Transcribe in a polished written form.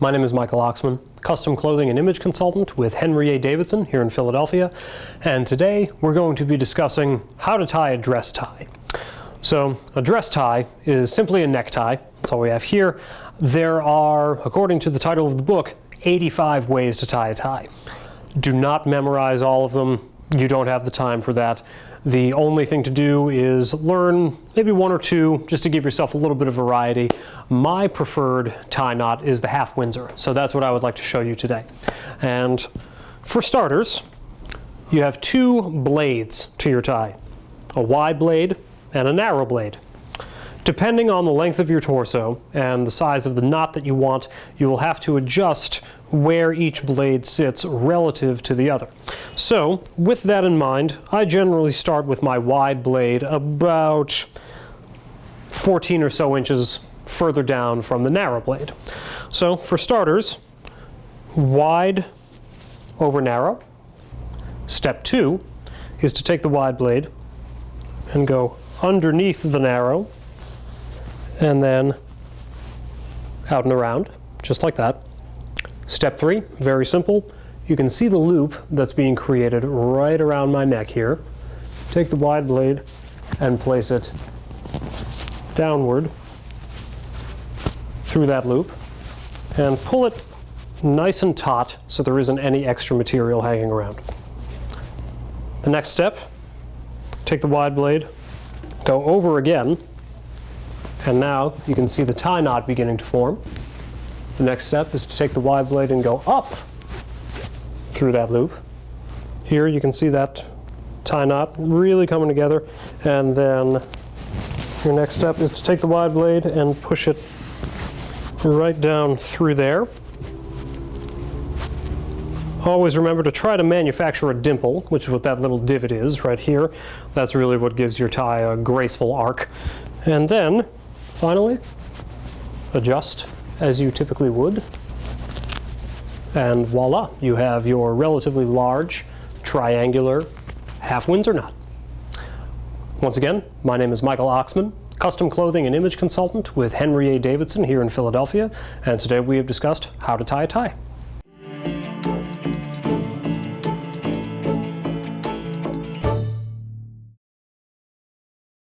My name is Michael Oxman, custom clothing and image consultant with Henry A. Davidsen here in Philadelphia, and today we're going to be discussing how to tie a dress tie. So a dress tie is simply a necktie. That's all we have here. There are, according to the title of the book, 85 ways to tie a tie. Do not memorize all of them. You don't have the time for that. The only thing to do is learn maybe one or two just to give yourself a little bit of variety. My preferred tie knot is the half Windsor, so that's what I would like to show you today. And for starters, you have two blades to your tie, a wide blade and a narrow blade. Depending on the length of your torso and the size of the knot that you want, you will have to adjust where each blade sits relative to the other. So, with that in mind, I generally start with my wide blade about 14 or so inches further down from the narrow blade. So, for starters, wide over narrow. Step 2 is to take the wide blade and go underneath the narrow and then out and around, just like that. Step 3, very simple. You can see the loop that's being created right around my neck here. Take the wide blade and place it downward through that loop and pull it nice and taut so there isn't any extra material hanging around. The next step, take the wide blade, go over again, and now you can see the tie knot beginning to form. The next step is to take the wide blade and go up through that loop. Here you can see that tie knot really coming together, and then your next step is to take the wide blade and push it right down through there. Always remember to try to manufacture a dimple, which is what that little divot is right here. That's really what gives your tie a graceful arc. And then, finally, adjust as you typically would. And voila, you have your relatively large, triangular half Windsor knot. Once again, my name is Michael Oxman, custom clothing and image consultant with Henry A. Davidsen here in Philadelphia, and today we have discussed how to tie a tie.